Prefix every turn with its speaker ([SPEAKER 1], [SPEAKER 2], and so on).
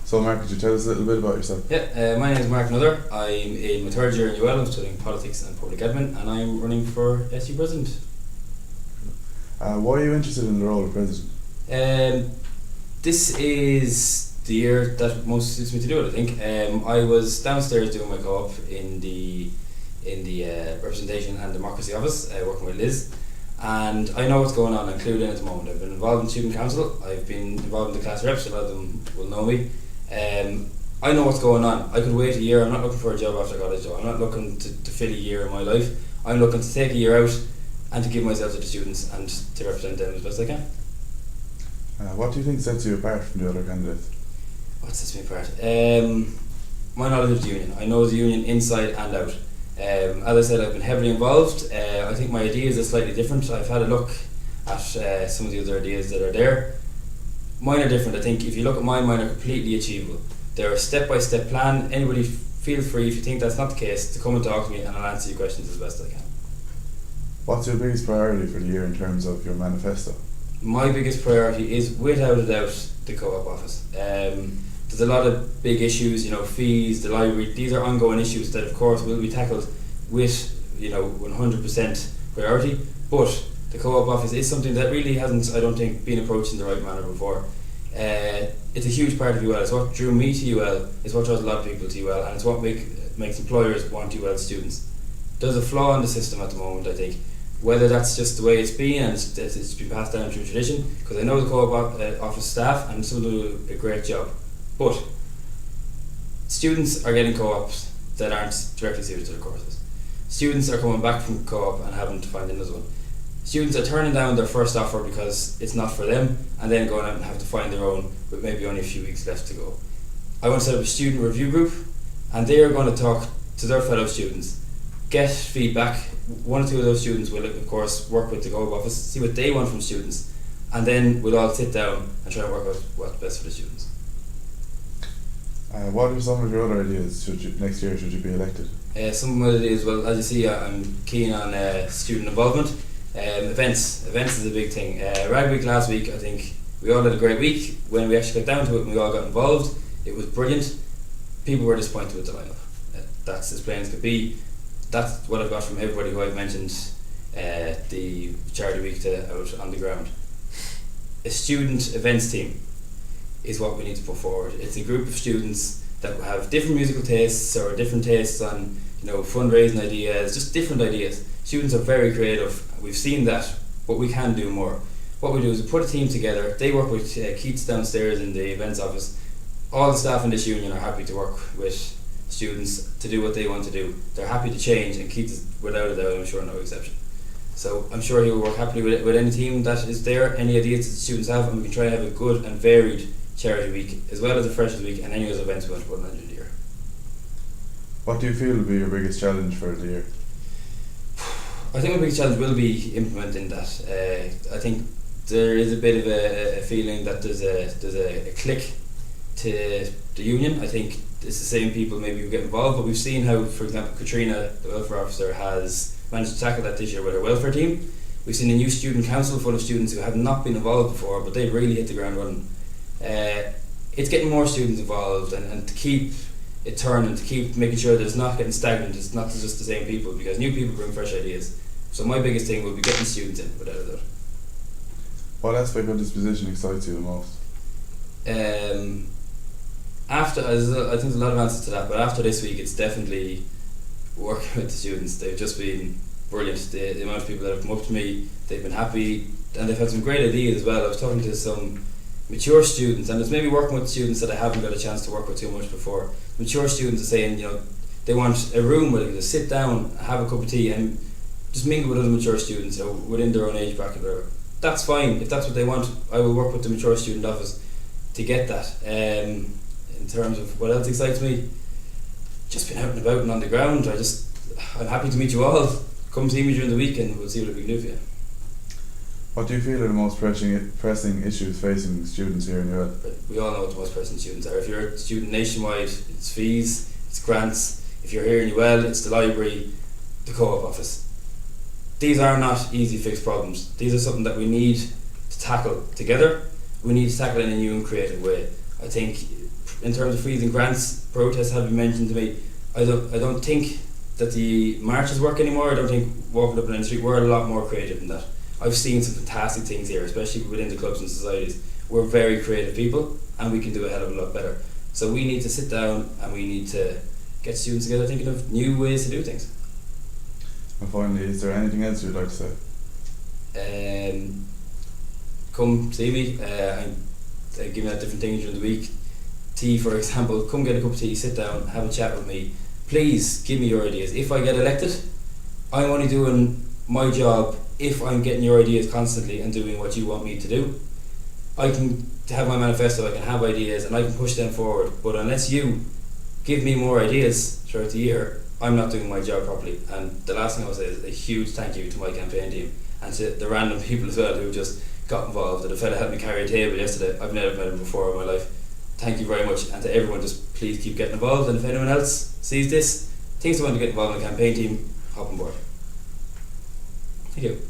[SPEAKER 1] So Mark, could you tell us a little bit about yourself?
[SPEAKER 2] Yeah, my name is Mark Nother. I'm in my third year in UL. I'm studying politics and public admin, and I'm running for SU president.
[SPEAKER 1] Why are you interested in the role of president?
[SPEAKER 2] This is the year that most suits me to do it, I think. I was downstairs doing my co-op in the Representation and Democracy Office, working with Liz, and I know what's going on. I'm clued in at the moment. I've been involved in student council, I've been involved in the class reps, a lot of them will know me. I know what's going on. I could wait a year. I'm not looking for a job after I got a job. I'm not looking to fill a year in my life. I'm looking to take a year out and to give myself to the students and to represent them as best I can.
[SPEAKER 1] What do you think sets you apart from the other candidates?
[SPEAKER 2] What sets me apart? My knowledge of the union. I know the union inside and out. As I said, I've been heavily involved. I think my ideas are slightly different. I've had a look at some of the other ideas that are there. Mine are different. I think if you look at mine are completely achievable. They're a step-by-step plan. Anybody feel free, if you think that's not the case, to come and talk to me and I'll answer your questions as best I can.
[SPEAKER 1] What's your biggest priority for the year in terms of your manifesto?
[SPEAKER 2] My biggest priority is, without a doubt, the co-op office. There's a lot of big issues, fees, the library. These are ongoing issues that, of course, will be tackled with, 100% priority. But the co-op office is something that really hasn't, I don't think, been approached in the right manner before. It's a huge part of UL. It's what drew me to UL. It's what draws a lot of people to UL, and it's what makes employers want UL students. There's a flaw in the system at the moment, I think. Whether that's just the way it's been and it's been passed down through tradition, because I know the co-op office staff and some do a great job, but students are getting co-ops that aren't directly suited to their courses. Students are coming back from co-op and having to find another one. Students are turning down their first offer because it's not for them, and then going out and have to find their own with maybe only a few weeks left to go. I want to set up a student review group, and they are going to talk to their fellow students, get feedback. One or two of those students will, of course, work with the co-op office, see what they want from students, and then we'll all sit down and try and work out what's best for the students.
[SPEAKER 1] What are some of your other ideas next year should you be elected?
[SPEAKER 2] Some of my ideas, well, as you see, I'm keen on student involvement. Events is a big thing. Rag Week last week, I think we all had a great week. When we actually got down to it and we all got involved, it was brilliant. People were disappointed with the lineup. That's as plain as could be. That's what I've got from everybody who I've mentioned the charity week to out on the ground. A student events team is what we need to put forward. It's a group of students that have different musical tastes or different tastes on fundraising ideas, just different ideas. Students are very creative. We've seen that, but we can do more. What we do is we put a team together. They work with Keats downstairs in the events office. All the staff in this union are happy to work with students to do what they want to do. They're happy to change, and Keats is, without a doubt, I'm sure, no exception. So I'm sure he will work happily with any team that is there, any ideas that the students have, and we can try and have a good and varied charity week, as well as a freshers week and any other events we want to put on during the year.
[SPEAKER 1] What do you feel will be your biggest challenge for the year?
[SPEAKER 2] I think my biggest challenge will be implementing that. I think there is a bit of a feeling that there's a click to the union. I think it's the same people maybe who get involved, but we've seen how, for example, Katrina, the welfare officer, has managed to tackle that this year with her welfare team. We've seen a new student council full of students who have not been involved before, but they've really hit the ground running. It's getting more students involved and to keep it turning, to keep making sure that it's not getting stagnant, it's not just the same people, because new people bring fresh ideas. So my biggest thing will be getting students in, without a doubt.
[SPEAKER 1] What aspect of this position excites you the most?
[SPEAKER 2] I think there's a lot of answers to that, but after this week it's definitely working with the students. They've just been brilliant. The amount of people that have come up to me, they've been happy, and they've had some great ideas as well. I was talking to some mature students, and it's maybe working with students that I haven't got a chance to work with too much before. Mature students are saying, they want a room where they can just sit down, have a cup of tea, and just mingle with other mature students, within their own age bracket. That's fine. If that's what they want, I will work with the mature student office to get that. In terms of what else excites me, just being out and about and on the ground. I'm happy to meet you all. Come see me during the week and we'll see what we can do for you.
[SPEAKER 1] What do you feel are the most pressing issues facing students here in UL?
[SPEAKER 2] We all know what the most pressing students are. If you're a student nationwide, it's fees, it's grants. If you're here in UL, it's the library, the co-op office. These are not easy fixed problems. These are something that we need to tackle together. We need to tackle in a new and creative way. I think in terms of freezing grants, protests have been mentioned to me. I don't think that the marches work anymore. I don't think walking up and down the street, we're a lot more creative than that. I've seen some fantastic things here, especially within the clubs and societies. We're very creative people and we can do a hell of a lot better. So we need to sit down and we need to get students together thinking of new ways to do things.
[SPEAKER 1] And finally, is there anything else you'd like to say?
[SPEAKER 2] Come see me. I give out different things during the week. Tea, for example. Come get a cup of tea, sit down, have a chat with me. Please give me your ideas. If I get elected, I'm only doing my job if I'm getting your ideas constantly and doing what you want me to do. I can have my manifesto, I can have ideas and I can push them forward, but unless you give me more ideas throughout the year, I'm not doing my job properly. And the last thing I will say is a huge thank you to my campaign team and to the random people as well who just got involved. And the fella helped me carry a table yesterday. I've never met him before in my life. Thank you very much. And to everyone, just please keep getting involved, and if anyone else sees this, thinks they want to get involved in the campaign team, hop on board. Thank you.